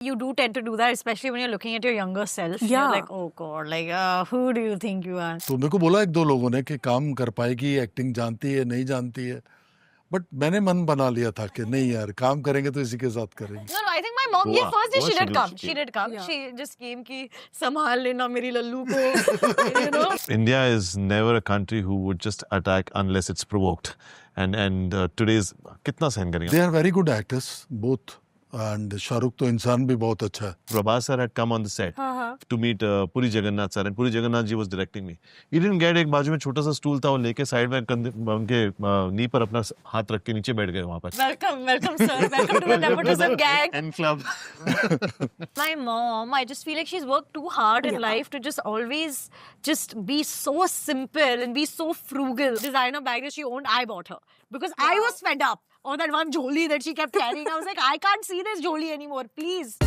You do tend to do that, especially when you're looking at your younger self. Yeah. You're like, oh God, like, who do you think you are? तो मेरे को बोला एक दो लोगों ने कि काम कर पाएगी, एक्टिंग जानती है नहीं जानती है, बट मैंने मन बना लिया था कि नहीं यार, काम करेंगे तो इसी के साथ करेंगे. No, I think my mom, yeah, first day Goa she did she come. did. She did come. Yeah. She just came ki, संभाल लेना मेरी लल्लू को, you know. India is never a country who would just attack unless it's provoked. And today's कितना सहन करेंगे? They are very good actors, both. And Shahrukh तो इंसान भी बहुत अच्छा है. Prabhas sir had come on the set हाँ. to meet Puri Jagannath sir, and Puri Jagannath ji was directing me. He didn't get एक बाजू में छोटा सा स्टूल था, वो लेके साइड में उनके नी पर अपना हाथ रख के नीचे बैठ गए वहाँ पर. Welcome, sir. Welcome to the nepotism gang. And club. My mom, I just feel like she's worked too hard in life to just always just be so simple and be so frugal. Designer bag that she owned, I bought her. Because I was fed up. Or that one joli that she kept carrying. I was like, I can't see this joli anymore, please.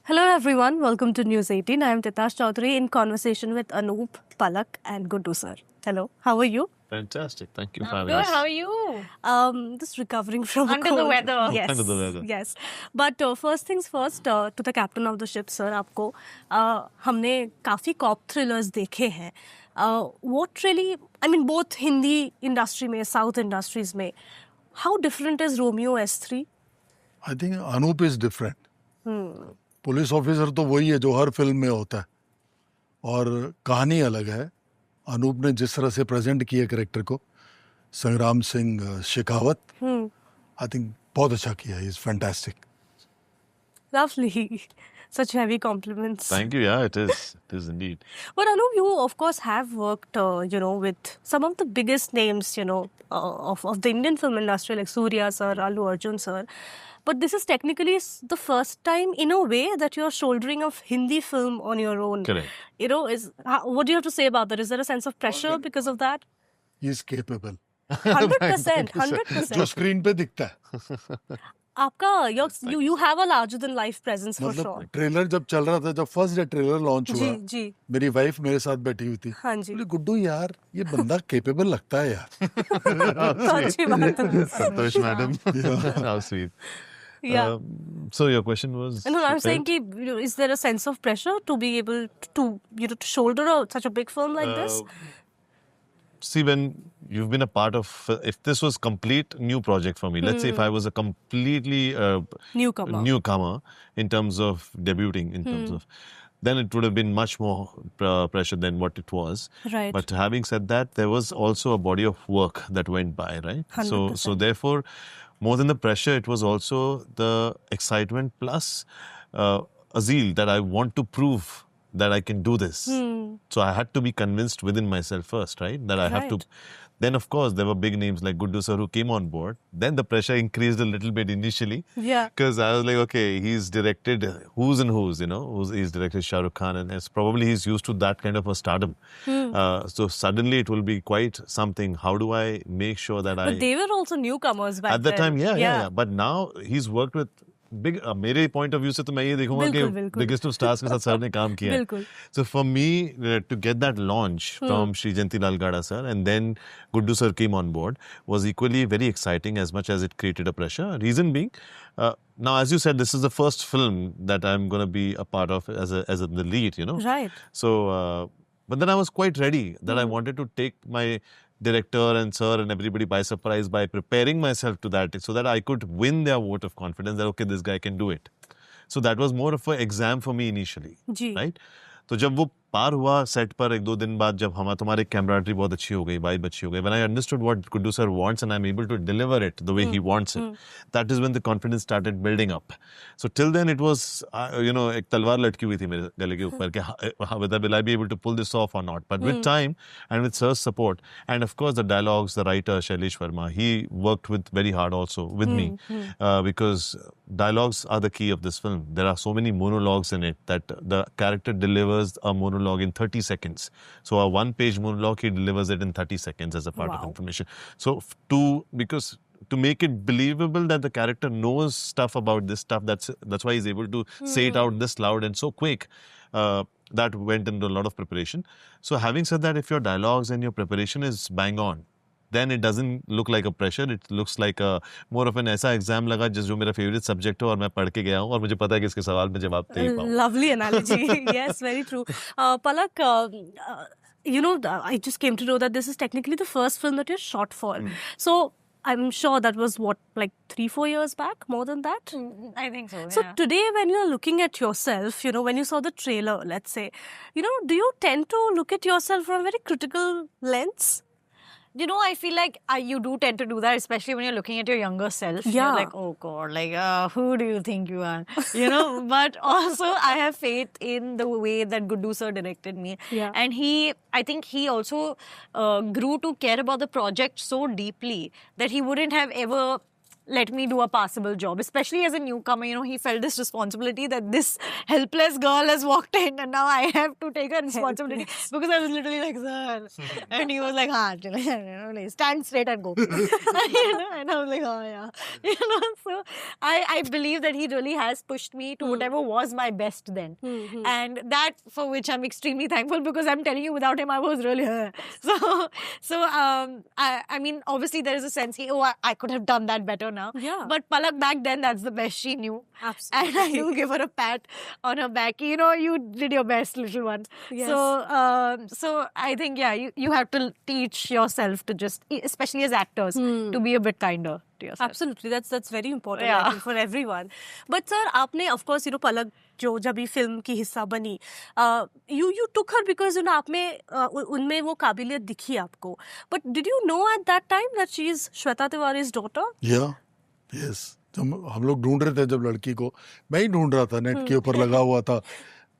Hello everyone, welcome to News 18. I am Titash Chaudhary in conversation with Anoop, Palak and Guddu sir. Hello, how are you? Fantastic. Thank you for having Good, us. how are you? Just recovering from a Under the cold. weather. Yes. Under the weather. Yes. But first things first, to the captain of the ship, sir, आपको हमने काफी cop thrillers देखे हैं. What really, I mean, both Hindi industry में, South industries में, how different is Romeo S3? I think Anup is different. Police officer तो वही है जो हर फिल्म में होता है, और कहानी अलग है. अनूप ने जिस तरह से प्रेजेंट किया कैरेक्टर को, संग्राम सिंह शेखावत, आई थिंक बहुत अच्छा किया. Is fantastic. Lovely. Such heavy compliments. Thank you. Yeah, it is. It is indeed. But Anup, you of course have worked, with some of the biggest names, of the Indian film industry, like Surya sir, Allu Arjun sir. But this is technically the first time, in a way, that you're shouldering a Hindi film on your own. Correct. What do you have to say about that? Is there a sense of pressure because of that? He is capable. 100%, जो 100%. Screen पे दिखता है. आपका you have a larger than life presence for मतलब sure. Trailer जब चल रहा था, जब फर्स्ट डे ट्रेलर लॉन्च हुआ, जी. मेरी वाइफ मेरे साथ बैठी हुई थी. हाँ जी. बोली, गुड्डू यार, ये बंदा केपेबल लगता है यार. तो अच्छी बात है. Santosh madam. How sweet. Yeah. So your question was? No, I'm saying, is there a sense of pressure to be able to shoulder such a big film like this? See, when you've been a part of, if this was complete new project for me, let's say if I was a completely newcomer in terms of debuting, in terms of, then it would have been much more pressure than what it was. Right. But having said that, there was also a body of work that went by, right? 100%. So therefore, more than the pressure, it was also the excitement plus a zeal that I want to prove that I can do this. So I had to be convinced within myself first, right? That I have to. Right. Then, of course, there were big names like Guddu sir who came on board. Then the pressure increased a little bit initially. Yeah. Because I was like, okay, he's directed who's and who's, he's directed Shah Rukh Khan, and he's used to that kind of a stardom. So suddenly it will be quite something. How do I make sure that But they were also newcomers back at the then. time, yeah. But now he's worked with big. मेरे point of view से तो मैं ये देखूँगा कि biggest of stars के साथ sir ने काम किया. बिल्कुल. So for me to get that launch from Shri Jayanti Lal Gada sir, and then Guddu sir came on board, was equally very exciting as much as it created a pressure. Reason being, now as you said, this is the first film that I'm going to be a part of as the lead, Right. So, but then I was quite ready that I wanted to take my director and sir and everybody by surprise by preparing myself to that, so that I could win their vote of confidence that, okay, this guy can do it. So that was more of an exam for me initially, ji. right? तो जब वो पार हुआ set पर एक दो दिन बाद, जब तुम्हारी कैमराट्री बहुत अच्छी हो गई, वाइब अच्छी हो गई, when I understood what Guddu sir wants and I'm able to deliver it the way he wants it, that is when the confidence started building up. So till then it was, एक तलवार लटकी हुई थी मेरे गले के ऊपर कि whether will I be able to pull this off or not. But with time and with sir's support, and of course the dialogues, the writer Shailesh Verma, he worked with very hard also with me, because dialogues are the key of this film. There are so many monologues in it that the character delivers a monologue in 30 seconds. So a one-page monologue, he delivers it in 30 seconds as a part of information. So because to make it believable that the character knows stuff about this stuff, that's why he's able to say it out this loud and so quick. That went into a lot of preparation. So having said that, if your dialogues and your preparation is bang on, then it doesn't look like a pressure. It looks like a more of an ऐसा exam लगा जो मेरा favorite subject हो और मैं पढ़ के गया हूँ और मुझे पता है कि इसके सवाल में जवाब दे ही पाऊँ. Lovely analogy. Yes, very true. Palak, I just came to know that this is technically the first film that you're shot for. So I'm sure that was what, like 3-4 years back, more than that? I think so. So today when you're looking at yourself, when you saw the trailer, let's say, do you tend to look at yourself from a very critical lens? I feel like you do tend to do that, especially when you're looking at your younger self. Yeah. You're like, oh God, like, who do you think you are? But also I have faith in the way that Guddu sir directed me. Yeah. And I think he also grew to care about the project so deeply that he wouldn't have ever let me do a passable job, especially as a newcomer. He felt this responsibility that this helpless girl has walked in and now I have to take a responsibility because I was literally like, sir. And he was like, stand straight and go. And I was like, oh yeah. So I believe that he really has pushed me to whatever was my best then. And that for which I'm extremely thankful, because I'm telling you, without him, I was really I mean, obviously there is a sense, I could have done that better now. Yeah. But Palak back then, that's the best she knew. Absolutely. And I will give her a pat on her back. You did your best, little one. Yes. So I think, you have to teach yourself to just, especially as actors, to be a bit kinder to yourself. Absolutely. That's very important, I think, for everyone. But sir, आपने of course, Palak जो जब ये film की हिस्सा बनी, you took her because आप में उनमें वो काबिलियत दिखी आपको. But did you know at that time that she is Shweta Tiwari's daughter? Yeah, yes. जब हम लोग ढूंढ रहे थे जब लड़की को, मैं ही ढूंढ रहा था, नेट के ऊपर लगा हुआ था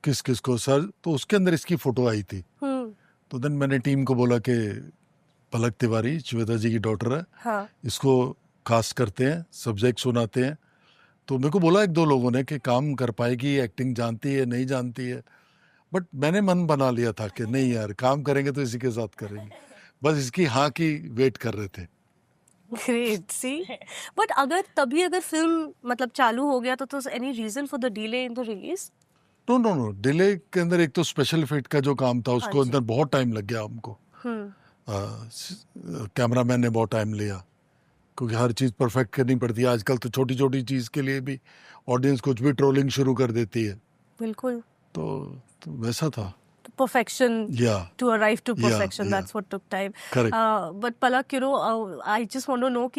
किस को सर, तो उसके अंदर इसकी फोटो आई थी. तो देन मैंने टीम को बोला कि पलक तिवारी श्वेता जी की डॉटर है, हाँ. इसको कास्ट करते हैं, सब्जेक्ट सुनाते हैं. तो मेरे को बोला 1-2 लोगों ने कि काम कर पाएगी, एक्टिंग जानती है, नहीं जानती है. बट मैंने मन बना लिया था कि नहीं यार, काम करेंगे तो इसी के साथ करेंगे. बस इसकी हाँ की वेट कर रहे थे. Great, see? But अगर फिल्म मतलब चालू हो गया तो any reason for the delay in the release? No delay के अंदर एक तो स्पेशल इफेक्ट का जो काम था उसको अंदर बहुत टाइम लग गया हमको. कैमरामैन ने बहुत टाइम लिया क्योंकि हर चीज़ परफेक्ट करनी पड़ती है. आजकल तो छोटी छोटी चीज़ के लिए भी ऑडियंस कुछ भी ट्रोलिंग शुरू कर देती है. बिल्कुल. तो वैसा था. Perfection, to arrive to perfection, that's what took time. Correct. But Palak, I just want to know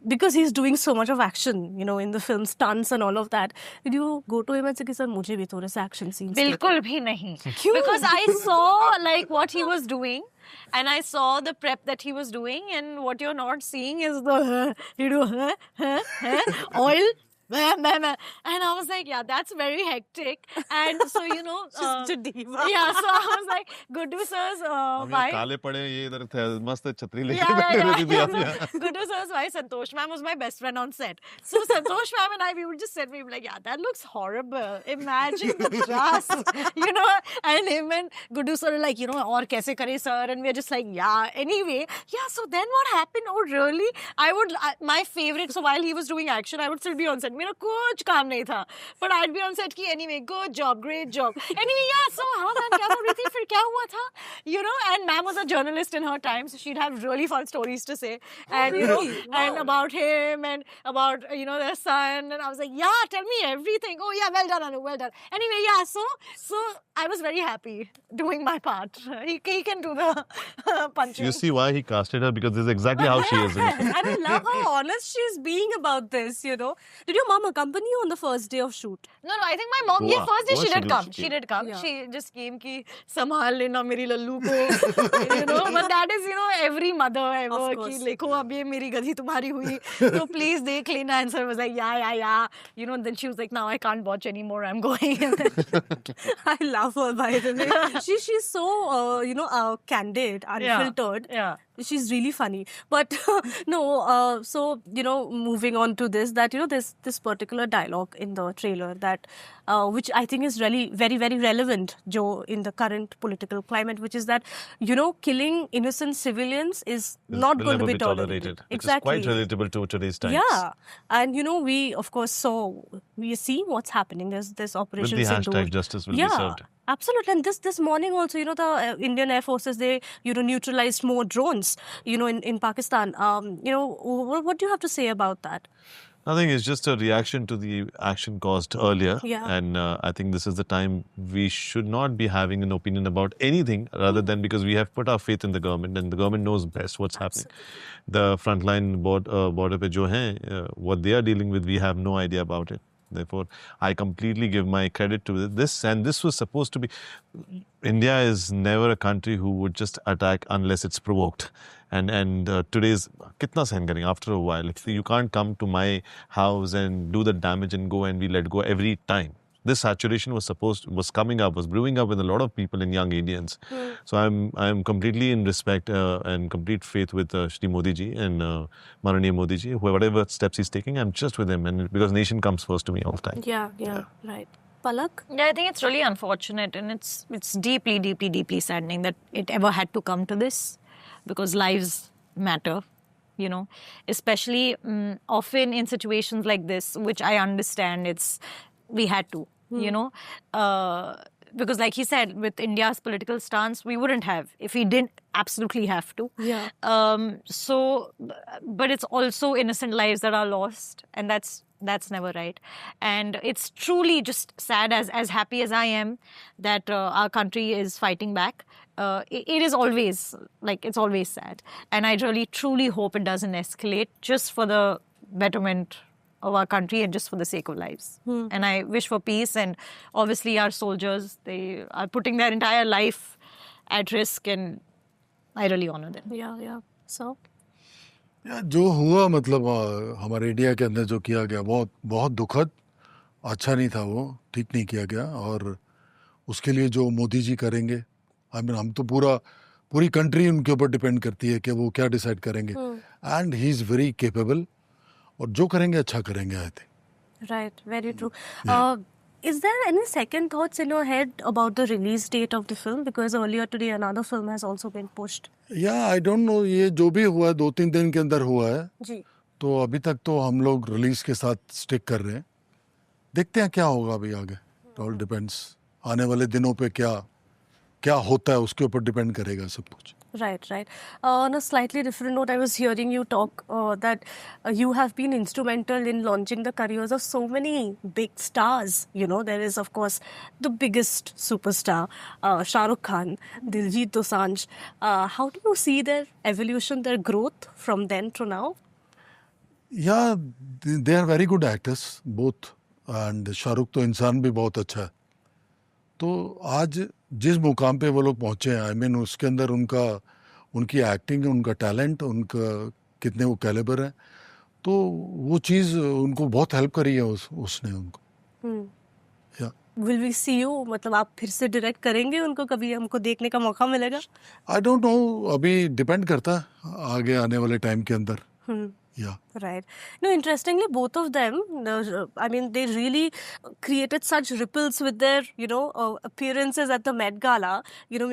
because he's doing so much of action, in the film, stunts and all of that, did you go to him and say, sir, मुझे भी थोड़े से action scenes बिल्कुल भी नहीं. Because I saw like what he was doing and I saw the prep that he was doing, and what you're not seeing is the oil. And I was like, that's very hectic. And so, Just a diva. Yeah, so I was like, Guddu sir's wife. काले पड़े ये इधर थे मस्त छतरी लेके बैठे थे. Guddu sir's wife, Santosh ma'am, was my best friend on set. So Santosh ma'am and I, we would just sit, we would be like, that looks horrible. Imagine the dust, and him and Guddu sir are like, और कैसे करे sir? And we're just like, anyway. So then what happened? Oh, really? My favorite, so while he was doing action, I would still be on set. मेरा कुछ काम नहीं था, but I'd be on set की anyway, good job, great job. Anyway, so हाँ ma'am क्या बोल रही थी, फिर क्या हुआ था, and ma'am was a journalist in her time, so she'd have really fun stories to say, and and about him and about their son, and I was like, tell me everything. Oh yeah, well done Anu, well done. Anyway, so I was very happy doing my part. He can do the punching. You see why he casted her, because this is exactly how she is. And I love how honest she's being about this, Did your mom accompany you on the first day of shoot? No, I think my mom, first day she did come. She did come. Yeah. She just came ki संभाल लेना मेरी लल्लू को. But that is, every mother ever ki देखो अब ये मेरी गधी तुम्हारी हुई, so please देख लेना. And so I was like, yeah. Then she was like, now I can't watch anymore, I'm going. I love her, by the way. She's so, candid, unfiltered. Yeah. She's really funny. But so, moving on to this, that, there's this particular dialogue in the trailer that, which I think is really very, very relevant, Joe, in the current political climate, which is that, killing innocent civilians is not going to be tolerated. Exactly. It's quite relatable to today's times. Yeah. And, we, of course, we see what's happening. There's Operation With the Sindoor. hashtag justice will be served. Absolutely, and this morning also, you know, the Indian Air Forces, they, you know, neutralized more drones, you know, in Pakistan. You know, what do you have to say about that? I think it's just a reaction to the action caused earlier. Yeah. And I think this is the time we should not be having an opinion about anything rather than because we have put our faith in the government and the government knows best what's happening. The frontline border pe jo hain, what they are dealing with, we have no idea about it. Therefore, I completely give my credit to this. And this was supposed to be... India is never a country who would just attack unless it's provoked. And today's... Kitna sahn karenge after a while? If you can't come to my house and do the damage and go and we let go every time. This saturation was brewing up with a lot of people in young Indians. So I'm completely in respect and complete faith with Shri Modi ji and Mananiya Modi ji. Whatever steps he's taking, I'm just with him, and because nation comes first to me all the time. Yeah, right. Palak? Yeah, I think it's really unfortunate, and it's deeply, deeply, deeply saddening that it ever had to come to this, because lives matter, you know, especially often in situations like this, which I understand we had to, you know, because like he said, with India's political stance, we wouldn't have if we didn't absolutely have to. Yeah. But it's also innocent lives that are lost, and that's never right. And it's truly just sad, as happy as I am that our country is fighting back. It is always, like, it's always sad. And I really, truly hope it doesn't escalate, just for the betterment of our country and just for the sake of lives. And I wish for peace. And obviously our soldiers, they are putting their entire life at risk, and I really honor them. Yeah. So? या जो हुआ, मतलब हमारे India के अंदर जो किया गया, बहुत बहुत दुखद, अच्छा नहीं था, वो ठीक नहीं किया गया. और उसके लिए जो मोदी जी करेंगे, हम तो पूरी कंट्री उनके ऊपर डिपेंड करती है कि वो क्या डिसाइड करेंगे. And he is very capable, और जो करेंगे अच्छा करेंगे, I think. Right, very true. Is there any second thoughts in your head about the release date of the film? Because earlier today another film has also been pushed. या I don't know, ये जो भी हुआ है 2-3 दिन के अंदर हुआ है, जी. तो अभी तक तो हम लोग रिलीज के साथ स्टिक कर रहे हैं. देखते हैं क्या होगा अभी आगे. ऑल डिपेंड्स, आने वाले दिनों पे क्या होता है उसके ऊपर डिपेंड करेगा सब कुछ. Right. On a slightly different note, I was hearing you talk that you have been instrumental in launching the careers of so many big stars. You know, there is, of course, the biggest superstar, Shah Rukh Khan, Diljit Dosanjh. How do you see their evolution, their growth from then to now? Yeah, they are very good actors, both. And Shahrukh तो इंसान भी बहुत अच्छा है. तो आज जिस मुकाम पे वो लोग पहुँचे हैं, आई मीन उसके अंदर उनकी एक्टिंग, उनका टैलेंट, उनका कितने वो कैलिबर है, तो वो चीज़ उनको बहुत हेल्प करी है उसने उनको. या Will we see you? मतलब आप फिर से डायरेक्ट करेंगे उनको, कभी हमको देखने का मौका मिलेगा? आई डोंट नो, अभी डिपेंड करता है आगे आने वाले टाइम के अंदर. Yeah. Right. No, interestingly, both of them, I mean, they really created such ripples with their, you know, appearances at the Met Gala. You know,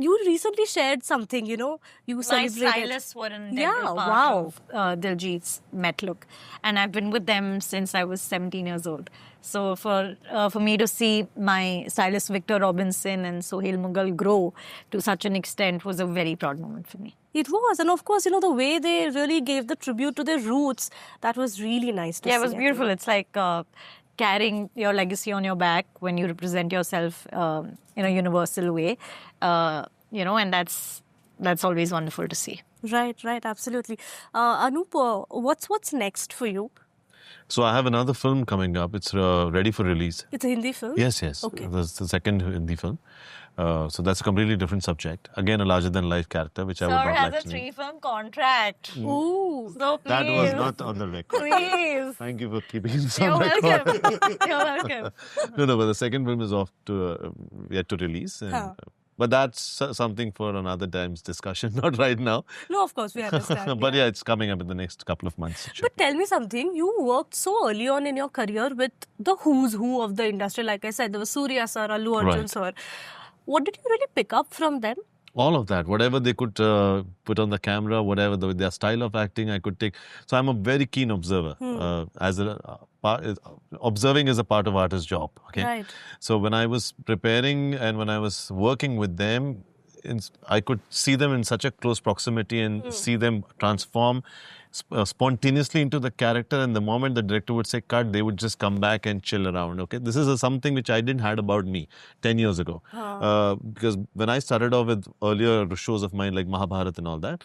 you recently shared something, you know, you My celebrated. stylists were an integral part of Diljit's Met look, and I've been with them since I was 17 years old. So for me to see my stylist Victor Robinson and Sohail Mughal grow to such an extent was a very proud moment for me. It was, and of course, you know, the way they really gave the tribute to their roots, that was really nice to see. Yeah, it was beautiful. It's like carrying your legacy on your back when you represent yourself in a universal way, you know, and that's always wonderful to see. Right, absolutely. Anup, what's next for you? So I have another film coming up. It's ready for release. It's a Hindi film? Yes. Okay. That's the second Hindi film. So that's a completely different subject. Again, a larger-than-life character, which I would not like to name. Sir has a 3-film contract. Ooh. So please. That was not on the record. Please. Thank you for keeping this You're on record. welcome. You're welcome. No, but the second film is off to yet to release. And, but that's something for another time's discussion, not right now. No, of course, we understand. But yeah, it's coming up in the next couple of months. But tell me something, you worked so early on in your career with the who's who of the industry. Like I said, there was Surya sir, Allu Arjun sir. What did you really pick up from them? All of that, whatever they could put on the camera, whatever their style of acting, I could take. So I'm a very keen observer. observing is a part of artist's job. Okay. Right. So when I was preparing and when I was working with them, I could see them in such a close proximity and see them transform spontaneously into the character. And the moment the director would say cut, they would just come back and chill around. Okay, this is something which I didn't had about me 10 years ago. Because when I started off with earlier shows of mine like Mahabharat and all that,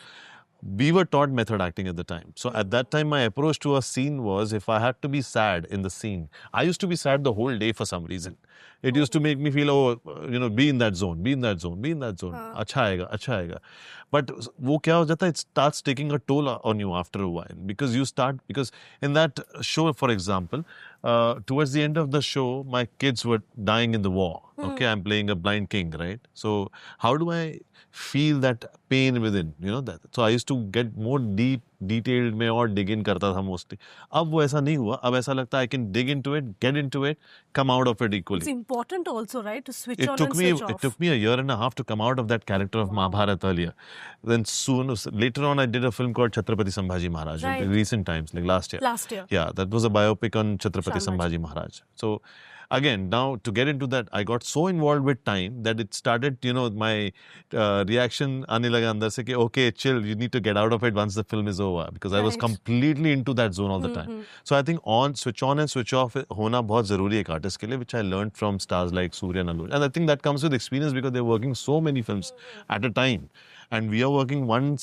we were taught method acting at the time. So at that time, my approach to a scene was, if I had to be sad in the scene, I used to be sad the whole day for some reason. It used to make me feel, oh, be in that zone, be in that zone, be in that zone. Acha aayega. But wo kya ho jata hai, it starts taking a toll on you after a while. Because in that show, for example, towards the end of the show, my kids were dying in the war. Okay, I'm playing a blind king, right? So how do I feel that pain within, that. So I used to get more detailed में और dig in करता था mostly. अब वो ऐसा नहीं हुआ. अब ऐसा लगता है I can dig into it, get into it, come out of it equally. It's important also, right, to switch It on took and me switch off. it took me a year and a half to come out of that character of Mahabharat earlier. Then later on I did a film called Chhatrapati Sambhaji Maharaj in recent times, like last year. Last year. Yeah, that was a biopic on Chhatrapati Sambhaji Maharaj. So again, now to get into that, I got so involved with time that it started, my reaction aane laga andar se ki, okay, chill, you need to get out of it once the film is over, because I was completely into that zone all the time. So I think switch on and switch off hona bahut zaruri hai ek artist ke liye, which I learned from stars like Surya and Allu. And I think that comes with experience, because they're working so many films at a time. And we are working one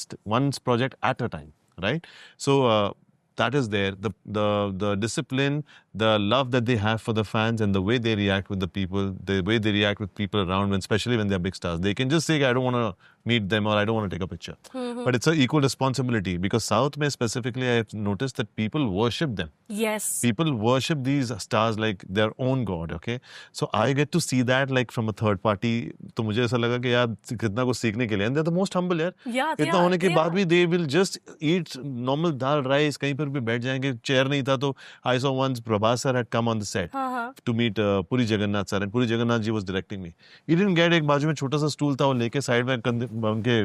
project at a time, right? So that is there. The discipline, the love that they have for the fans, and the way they react with the people, the way they react with people around, especially when they're big stars. They can just say, I don't want to meet them, or I don't want to take a picture. But it's an equal responsibility, because South mein specifically, I have noticed that people worship them. Yes. People worship these stars like their own god, okay? So I get to see that like from a third party. तो मुझे ऐसा लगा कि यार कितना कुछ सीखने के लिए. And they're the most humble यार. Yeah, इतना होने के बाद भी they will just eat normal dal rice, कहीं पर भी बैठ जाएंगे. Chair नहीं था तो I saw once Prabhas sir had come on the set to meet Puri Jagannath sir, and Puri Jagannath ji was directing me. He didn't get, एक बाजू में छोटा सा स्टूल था, वो लेके साइड में उनके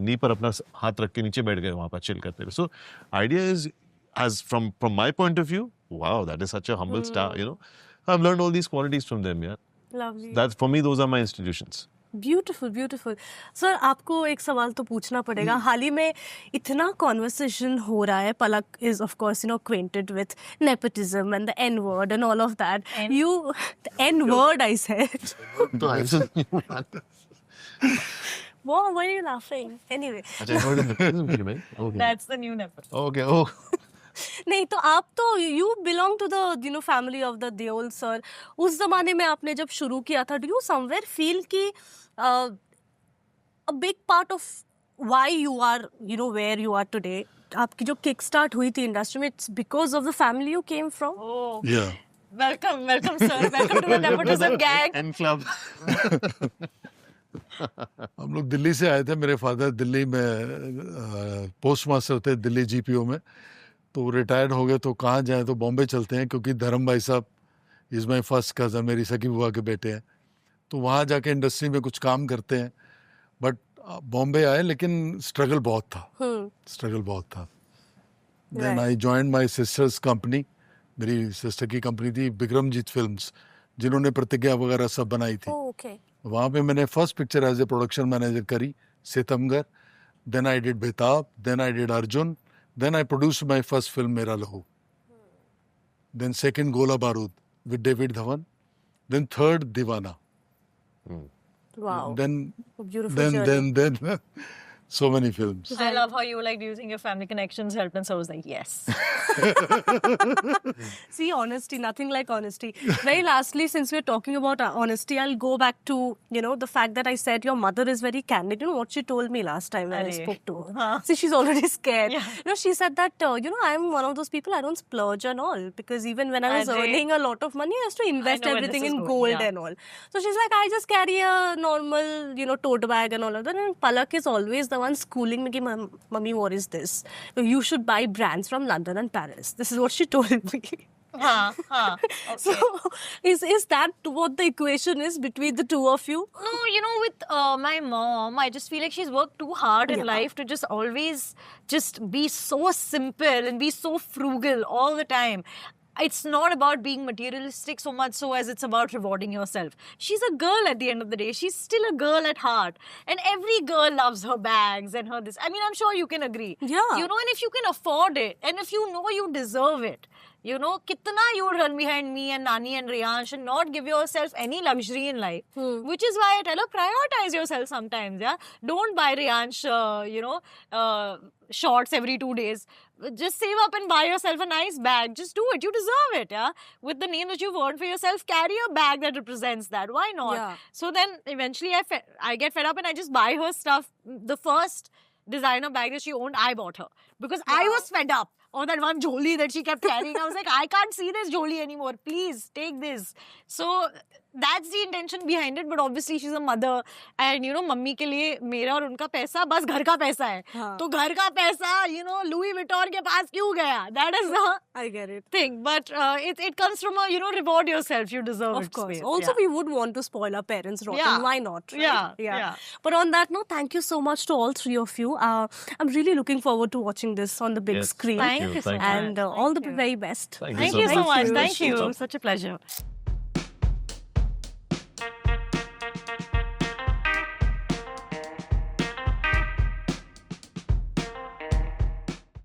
नी पर अपना हाथ रख के नीचे बैठ गए वहाँ पर चिल करते हुए. So idea is, as from my point of view, wow, that is such a humble star, I've learned all these qualities from them, yeah. Lovely. That's, for me, those are my institutions. Beautiful beautiful. Sir, आपको एक सवाल तो पूछना पड़ेगा. हाल ही में इतना conversation हो रहा है. Palak is of course acquainted with nepotism and the N word and all of that. The N word, I said. Why are you laughing? Anyway. That's the new nepotism. Okay. Oh. नहीं तो आप तो you belong to the family of the Deol sir. उस जमाने में आपने जब शुरू किया था, do you somewhere feel कि a big part of why you are where you are today, आपकी जो kick start हुई थी इंडस्ट्री में, it's because of the family you came from? Oh. Yeah. Welcome, sir. Welcome to the nepotism gang. N club. हम लोग दिल्ली से आए थे. मेरे फादर दिल्ली में पोस्ट मास्टर थे, दिल्ली GPO में. तो रिटायर्ड हो गए, तो कहाँ जाए, तो बॉम्बे चलते हैं, क्योंकि धर्म भाई साहब इज़ माई फर्स्ट कज़न, मेरी सगी बुआ के बेटे हैं. तो वहाँ जाके इंडस्ट्री में कुछ काम करते हैं. बट बॉम्बे आए, लेकिन स्ट्रगल बहुत था. Then I joined my sister's company. मेरी सिस्टर की कंपनी थी बिक्रमजीत फिल्म्स, जिन्होंने प्रतिज्ञा वगैरह सब बनाई थी. वहाँ पे मैंने first picture as a production manager करी, Sitamgar. Then I did Betaab, then I did Arjun. Then I produced my first film, Mera Lahu. Then second, Gola Barood with David Dhawan. Then third, Divana. Wow. Then, Beautiful journey. then so many films. I love how you liked using your family connections help, and so I was like, yes. See, honesty, nothing like honesty. Very lastly, since we're talking about honesty, I'll go back to, the fact that I said your mother is very candid. You know what she told me last time when I spoke to her? See, she's already scared. Yeah. She said that, I'm one of those people, I don't splurge and all. Because even when I was earning a lot of money, I used to invest everything in gold and all. So she's like, I just carry a normal, tote bag and all of that. And Palak is always the one schooling me, Mummy, what is this? You should buy brands from London and Paris. This is what she told me. Okay. So, is that what the equation is between the two of you? No, with my mom, I just feel like she's worked too hard in life to just always just be so simple and be so frugal all the time. it's not about being materialistic so much so as it's about rewarding yourself. She's a girl at the end of the day. She's still a girl at heart. And every girl loves her bags and her this. I mean, I'm sure you can agree. Yeah. You know, and if you can afford it, and if you know you deserve it, you know, kitna you would run behind me and Nani and Riyansh and not give yourself any luxury in life. Which is why I tell her, prioritize yourself sometimes, yeah. Don't buy Riyansh, shorts every 2 days. Just save up and buy yourself a nice bag. Just do it. You deserve it, yeah. With the name that you've earned for yourself, carry a bag that represents that. Why not? Yeah. So then eventually I get fed up and I just buy her stuff. The first designer bag that she owned, I bought her. Because I was fed up. Or that one Jolie that she kept carrying. I was like, I can't see this Jolie anymore. Please, take this. So that's the intention behind it. But obviously, she's a mother. And, you know, mummy के लिए मेरा और उनका पैसा बस घर का पैसा है. तो घर का पैसा, you know, Louis Vuitton के पास क्यों गया? That is the I get it. thing. But it comes from a, you know, reward yourself. You deserve it. Of course. Space. Also, Yeah. we would want to spoil our parents rotten. Yeah. Why not? Right? Yeah. But on that note, thank you so much to all three of you. I'm really looking forward to watching this on the big Yes. screen. Thank you so much. And all the Thank you. very best. Thank you so much. Thank you. So- Such a pleasure.